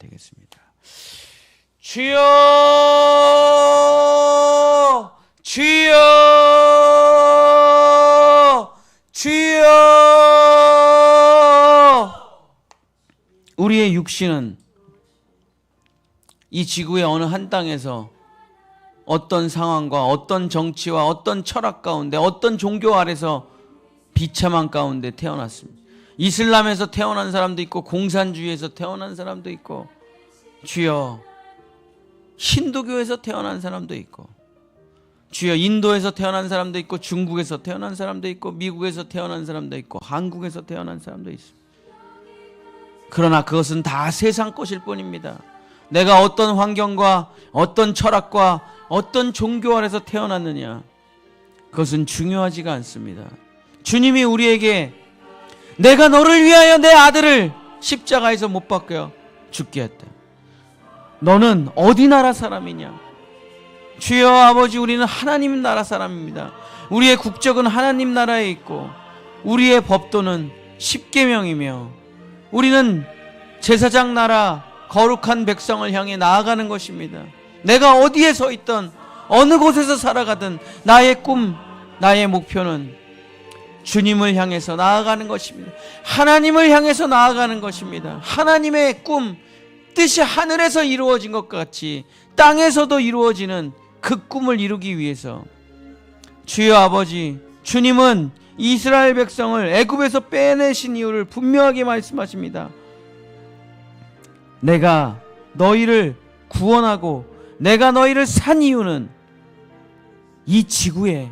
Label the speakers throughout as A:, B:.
A: 되겠습니다. 주여, 주여, 주여. 우리의 육신은 이 지구의 어느 한 땅에서 어떤 상황과 어떤 정치와 어떤 철학 가운데 어떤 종교 아래서 비참한 가운데 태어났습니다. 이슬람에서 태어난 사람도 있고 공산주의에서 태어난 사람도 있고, 주여 힌두교에서 태어난 사람도 있고, 주여 인도에서 태어난 사람도 있고, 중국에서 태어난 사람도 있고, 미국에서 태어난 사람도 있고, 한국에서 태어난 사람도 있습니다. 그러나 그것은 다 세상 것일 뿐입니다. 내가 어떤 환경과 어떤 철학과 어떤 종교 아래서 태어났느냐, 그것은 중요하지가 않습니다. 주님이 우리에게 내가 너를 위하여 내 아들을 십자가에서 못 박혀 죽게 했다. 너는 어디 나라 사람이냐? 주여 아버지, 우리는 하나님 나라 사람입니다. 우리의 국적은 하나님 나라에 있고 우리의 법도는 십계명이며 우리는 제사장 나라 거룩한 백성을 향해 나아가는 것입니다. 내가 어디에 서 있든 어느 곳에서 살아가든 나의 꿈, 나의 목표는 주님을 향해서 나아가는 것입니다. 하나님을 향해서 나아가는 것입니다. 하나님의 꿈, 뜻이 하늘에서 이루어진 것 같이 땅에서도 이루어지는 그 꿈을 이루기 위해서, 주여 아버지, 주님은 이스라엘 백성을 애굽에서 빼내신 이유를 분명하게 말씀하십니다. 내가 너희를 구원하고 내가 너희를 산 이유는 이 지구에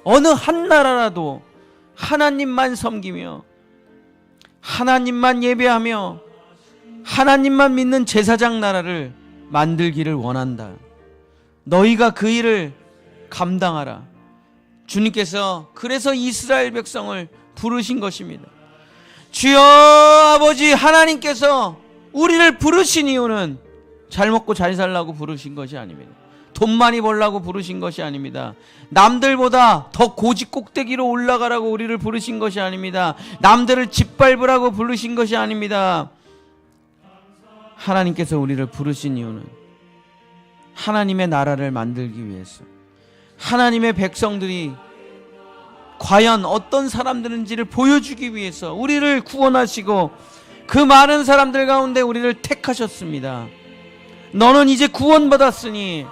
A: 어느 한 나라라도 하나님만 섬기며 하나님만 예배하며 하나님만 믿는 제사장 나라를 만들기를 원한다. 너희가 그 일을 감당하라. 주님께서 그래서 이스라엘 백성을 부르신 것입니다. 주여 아버지, 하나님께서 우리를 부르신 이유는 잘 먹고 잘 살라고 부르신 것이 아닙니다. 돈 많이 벌라고 부르신 것이 아닙니다. 남들보다 더 고지 꼭대기로 올라가라고 우리를 부르신 것이 아닙니다. 남들을 짓밟으라고 부르신 것이 아닙니다. 하나님께서 우리를 부르신 이유는 하나님의 나라를 만들기 위해서, 하나님의 백성들이 과연 어떤 사람들인지를 보여주기 위해서 우리를 구원하시고 그 많은 사람들 가운데 우리를 택하셨습니다. 너는 이제 구원받았으니,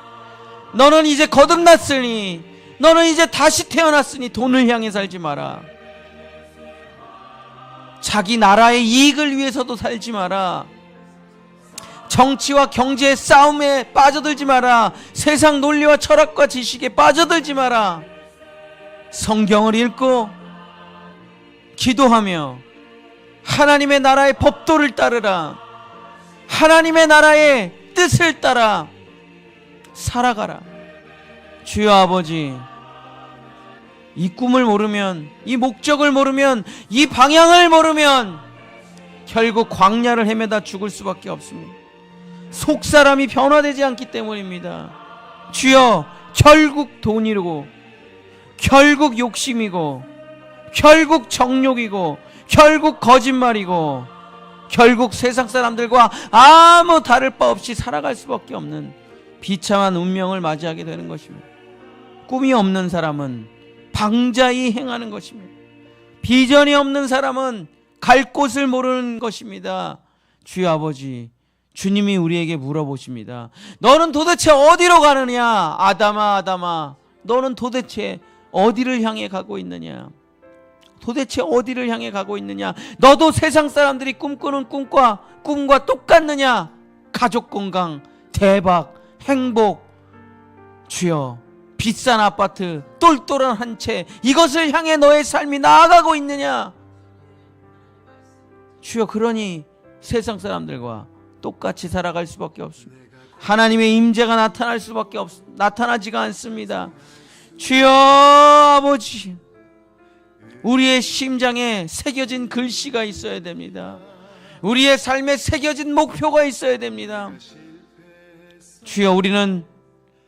A: 너는 이제 거듭났으니, 너는 이제 다시 태어났으니 돈을 향해 살지 마라. 자기 나라의 이익을 위해서도 살지 마라. 정치와 경제의 싸움에 빠져들지 마라. 세상 논리와 철학과 지식에 빠져들지 마라. 성경을 읽고 기도하며 하나님의 나라의 법도를 따르라. 하나님의 나라의 뜻을 따라 살아가라. 주여 아버지, 이 꿈을 모르면, 이 목적을 모르면, 이 방향을 모르면 결국 광야를 헤매다 죽을 수밖에 없습니다. 속사람이 변화되지 않기 때문입니다. 주여, 결국 돈이고, 결국 욕심이고, 결국 정욕이고, 결국 거짓말이고, 결국 세상 사람들과 아무 다를 바 없이 살아갈 수밖에 없는 비참한 운명을 맞이하게 되는 것입니다. 꿈이 없는 사람은 방자히 행하는 것입니다. 비전이 없는 사람은 갈 곳을 모르는 것입니다. 주여 아버지, 주님이 우리에게 물어보십니다. 너는 도대체 어디로 가느냐? 아담아, 아담아, 너는 도대체 어디를 향해 가고 있느냐? 도대체 어디를 향해 가고 있느냐? 너도 세상 사람들이 꿈꾸는 꿈과 똑같느냐? 가족 건강, 대박, 행복, 주여, 비싼 아파트, 똘똘한 한 채, 이것을 향해 너의 삶이 나아가고 있느냐? 주여, 그러니 세상 사람들과 똑같이 살아갈 수밖에 없습니다. 하나님의 임재가 나타나지가 않습니다. 주여 아버지, 우리의 심장에 새겨진 글씨가 있어야 됩니다. 우리의 삶에 새겨진 목표가 있어야 됩니다. 주여, 우리는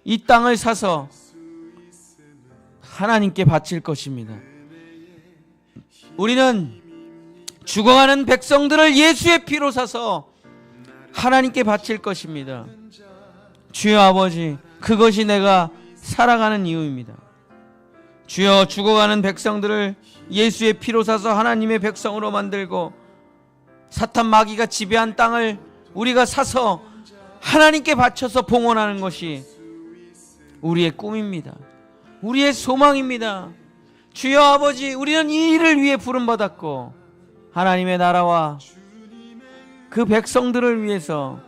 A: 이 땅을 사서 하나님께 바칠 것입니다. 우리는 죽어가는 백성들을 예수의 피로 사서 하나님께 바칠 것입니다. 주여 아버지, 그것이 내가 살아가는 이유입니다. 주여, 죽어가는 백성들을 예수의 피로 사서 하나님의 백성으로 만들고 사탄 마귀가 지배한 땅을 우리가 사서 하나님께 바쳐서 봉헌하는 것이 우리의 꿈입니다. 우리의 소망입니다. 주여 아버지, 우리는 이 일을 위해 부름받았고 하나님의 나라와 그 백성들을 위해서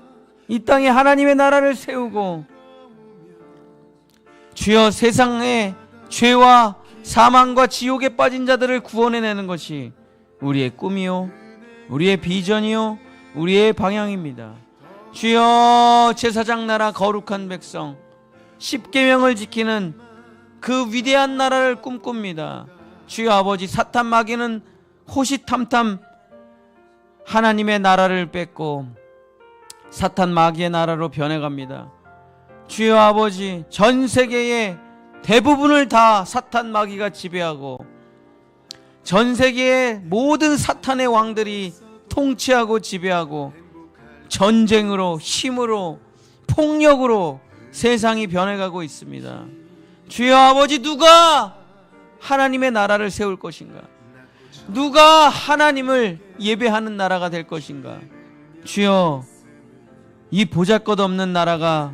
A: 이 땅에 하나님의 나라를 세우고 주여 세상의 죄와 사망과 지옥에 빠진 자들을 구원해내는 것이 우리의 꿈이요, 우리의 비전이요, 우리의 방향입니다. 주여, 제사장 나라 거룩한 백성, 십계명을 지키는 그 위대한 나라를 꿈꿉니다. 주여 아버지, 사탄 마귀는 호시탐탐 하나님의 나라를 뺏고 사탄 마귀의 나라로 변해갑니다. 주여 아버지, 전 세계의 대부분을 다 사탄 마귀가 지배하고 전 세계의 모든 사탄의 왕들이 통치하고 지배하고 전쟁으로, 힘으로, 폭력으로 세상이 변해가고 있습니다. 주여 아버지, 누가 하나님의 나라를 세울 것인가? 누가 하나님을 예배하는 나라가 될 것인가? 주여, 이 보잘것없는 나라가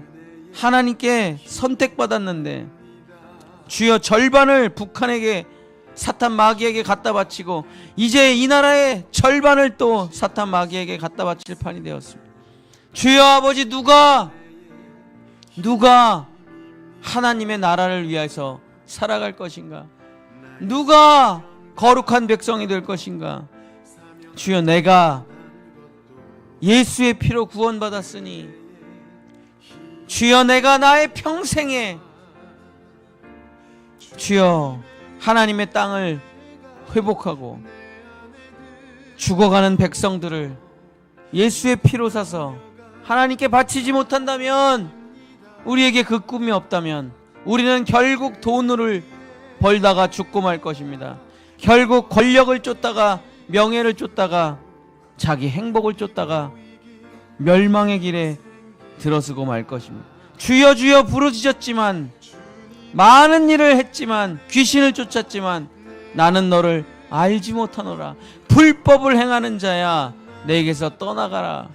A: 하나님께 선택받았는데 주여, 절반을 북한에게, 사탄 마귀에게 갖다 바치고 이제 이 나라의 절반을 또 사탄 마귀에게 갖다 바칠 판이 되었습니다. 주여 아버지, 누가 하나님의 나라를 위해서 살아갈 것인가? 누가 거룩한 백성이 될 것인가? 주여, 내가 예수의 피로 구원받았으니 주여, 내가 나의 평생에 주여 하나님의 땅을 회복하고 죽어가는 백성들을 예수의 피로 사서 하나님께 바치지 못한다면, 우리에게 그 꿈이 없다면 우리는 결국 돈을 벌다가 죽고 말 것입니다. 결국 권력을 쫓다가, 명예를 쫓다가, 자기 행복을 쫓다가 멸망의 길에 들어서고 말 것입니다. 주여 주여 부르짖었지만, 많은 일을 했지만, 귀신을 쫓았지만 나는 너를 알지 못하노라. 불법을 행하는 자야, 내게서 떠나가라.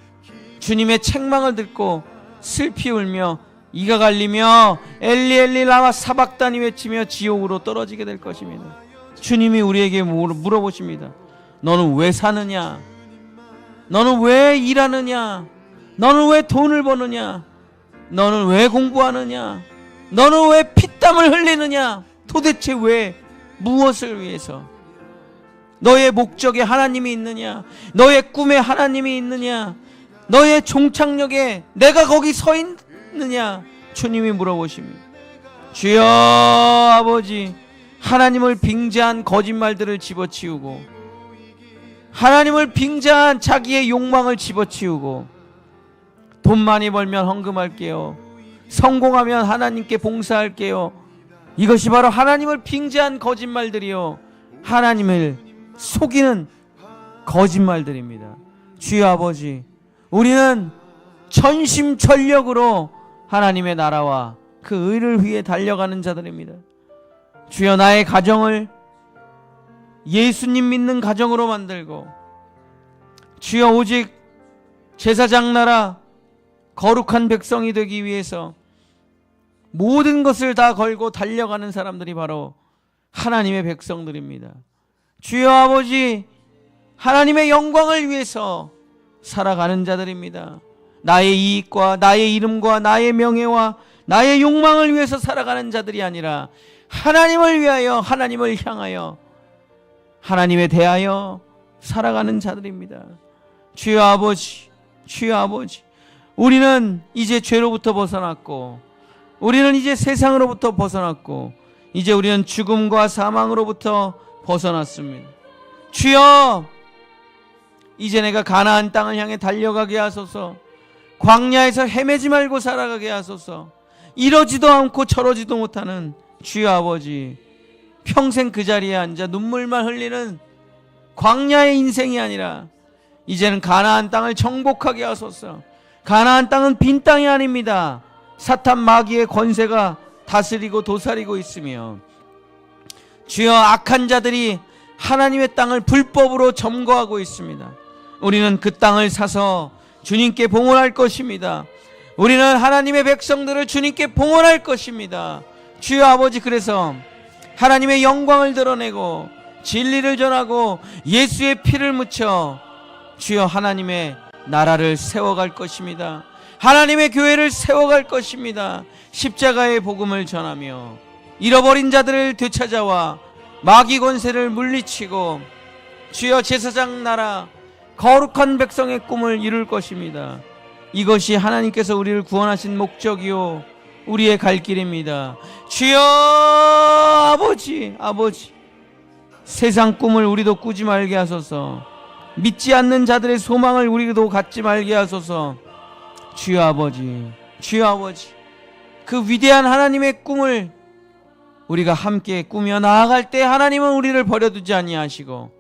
A: 주님의 책망을 듣고 슬피 울며 이가 갈리며 엘리 엘리 라마 사박다니 외치며 지옥으로 떨어지게 될 것입니다. 주님이 우리에게 물어보십니다. 너는 왜 사느냐? 너는 왜 일하느냐? 너는 왜 돈을 버느냐? 너는 왜 공부하느냐? 너는 왜 피땀을 흘리느냐? 도대체 왜, 무엇을 위해서? 너의 목적에 하나님이 있느냐? 너의 꿈에 하나님이 있느냐? 너의 종착역에 내가 거기 서 있느냐? 주님이 물어보십니다. 주여 아버지, 하나님을 빙자한 거짓말들을 집어치우고 하나님을 빙자한 자기의 욕망을 집어치우고, 돈 많이 벌면 헌금할게요, 성공하면 하나님께 봉사할게요, 이것이 바로 하나님을 빙자한 거짓말들이요, 하나님을 속이는 거짓말들입니다. 주여 아버지, 우리는 전심전력으로 하나님의 나라와 그 의를 위해 달려가는 자들입니다. 주여, 나의 가정을 예수님 믿는 가정으로 만들고, 주여 오직 제사장 나라 거룩한 백성이 되기 위해서 모든 것을 다 걸고 달려가는 사람들이 바로 하나님의 백성들입니다. 주여 아버지, 하나님의 영광을 위해서 살아가는 자들입니다. 나의 이익과 나의 이름과 나의 명예와 나의 욕망을 위해서 살아가는 자들이 아니라 하나님을 위하여, 하나님을 향하여, 하나님에 대하여 살아가는 자들입니다. 주여 아버지, 주여 아버지, 우리는 이제 죄로부터 벗어났고, 우리는 이제 세상으로부터 벗어났고, 이제 우리는 죽음과 사망으로부터 벗어났습니다. 주여, 이제 내가 가나안 땅을 향해 달려가게 하소서. 광야에서 헤매지 말고 살아가게 하소서. 이러지도 않고 저러지도 못하는 주여 아버지, 평생 그 자리에 앉아 눈물만 흘리는 광야의 인생이 아니라 이제는 가나안 땅을 정복하게 하소서. 가나안 땅은 빈 땅이 아닙니다. 사탄 마귀의 권세가 다스리고 도사리고 있으며 주여 악한 자들이 하나님의 땅을 불법으로 점거하고 있습니다. 우리는 그 땅을 사서 주님께 봉헌할 것입니다. 우리는 하나님의 백성들을 주님께 봉헌할 것입니다. 주여 아버지, 그래서 하나님의 영광을 드러내고 진리를 전하고 예수의 피를 묻혀 주여 하나님의 나라를 세워갈 것입니다. 하나님의 교회를 세워갈 것입니다. 십자가의 복음을 전하며 잃어버린 자들을 되찾아와 마귀 권세를 물리치고 주여 제사장 나라 거룩한 백성의 꿈을 이룰 것입니다. 이것이 하나님께서 우리를 구원하신 목적이요 우리의 갈 길입니다. 주여 아버지, 세상 꿈을 우리도 꾸지 말게 하소서. 믿지 않는 자들의 소망을 우리도 갖지 말게 하소서. 주여 아버지, 그 위대한 하나님의 꿈을 우리가 함께 꾸며 나아갈 때 하나님은 우리를 버려두지 아니하시고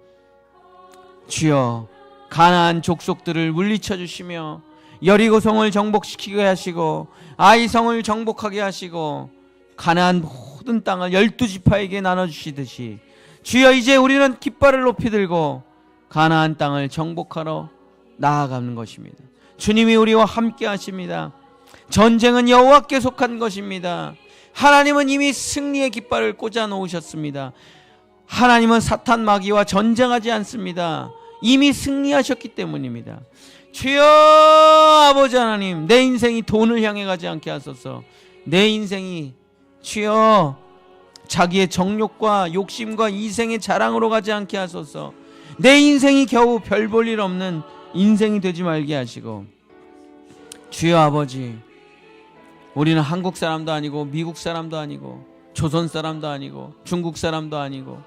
A: 주여 가나안 족속들을 물리쳐 주시며 여리고성을 정복시키게 하시고 아이성을 정복하게 하시고 가나안 모든 땅을 12지파에게 나눠주시듯이 주여 이제 우리는 깃발을 높이 들고 가나안 땅을 정복하러 나아가는 것입니다. 주님이 우리와 함께 하십니다. 전쟁은 여호와께 속한 것입니다. 하나님은 이미 승리의 깃발을 꽂아 놓으셨습니다. 하나님은 사탄 마귀와 전쟁하지 않습니다. 이미 승리하셨기 때문입니다. 주여 아버지 하나님, 내 인생이 돈을 향해 가지 않게 하소서. 내 인생이 주여 자기의 정욕과 욕심과 이생의 자랑으로 가지 않게 하소서. 내 인생이 겨우 별 볼 일 없는 인생이 되지 말게 하시고 주여 아버지, 우리는 한국 사람도 아니고 미국 사람도 아니고 조선 사람도 아니고 중국 사람도 아니고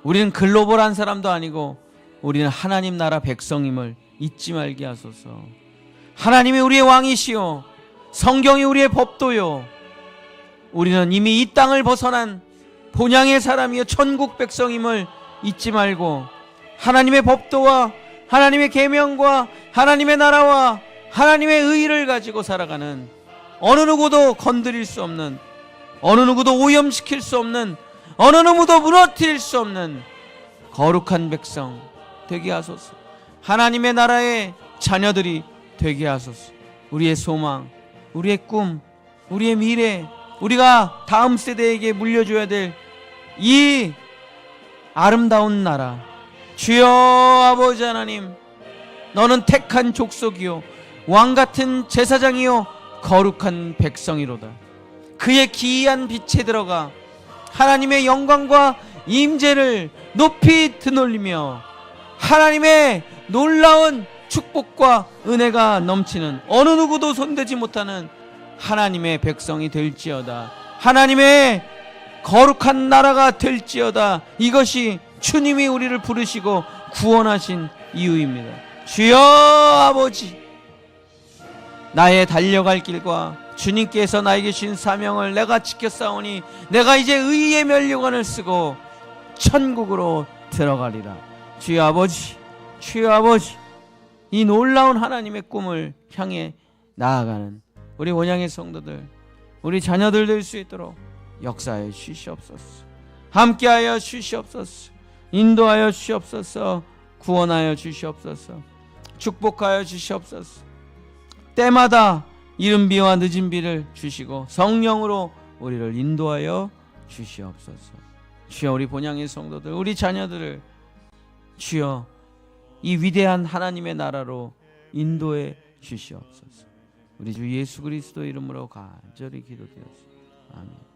A: 우리는 글로벌한 사람도 아니고 우리는 하나님 나라 백성임을 잊지 말게 하소서. 하나님이 우리의 왕이시오 성경이 우리의 법도요 우리는 이미 이 땅을 벗어난 본향의 사람이요 천국 백성임을 잊지 말고 하나님의 법도와 하나님의 계명과 하나님의 나라와 하나님의 의의를 가지고 살아가는 어느 누구도 건드릴 수 없는, 어느 누구도 오염시킬 수 없는, 어느 누구도 무너뜨릴 수 없는 거룩한 백성 되게 하소서. 하나님의 나라의 자녀들이 되게 하소서. 우리의 소망, 우리의 꿈, 우리의 미래, 우리가 다음 세대에게 물려줘야 될 이 아름다운 나라, 주여 아버지 하나님, 너는 택한 족속이요 왕같은 제사장이요 거룩한 백성이로다. 그의 기이한 빛에 들어가 하나님의 영광과 임재를 높이 드놀리며 하나님의 놀라운 축복과 은혜가 넘치는 어느 누구도 손대지 못하는 하나님의 백성이 될지어다. 하나님의 거룩한 나라가 될지어다. 이것이 주님이 우리를 부르시고 구원하신 이유입니다. 주여 아버지, 나의 달려갈 길과 주님께서 나에게 주신 사명을 내가 지켰사오니 내가 이제 의의 면류관을 쓰고 천국으로 들어가리라. 주여 아버지, 이 놀라운 하나님의 꿈을 향해 나아가는 우리 원양의 성도들, 우리 자녀들 될 수 있도록 역사하여 주시옵소서. 함께하여 주시옵소서. 인도하여 주시옵소서. 구원하여 주시옵소서. 축복하여 주시옵소서. 때마다 이른 비와 늦은 비를 주시고 성령으로 우리를 인도하여 주시옵소서. 주여 우리 본향의 성도들, 우리 자녀들을 주여 이 위대한 하나님의 나라로 인도해 주시옵소서. 우리 주 예수 그리스도 이름으로 간절히 기도드렸습니다. 아멘.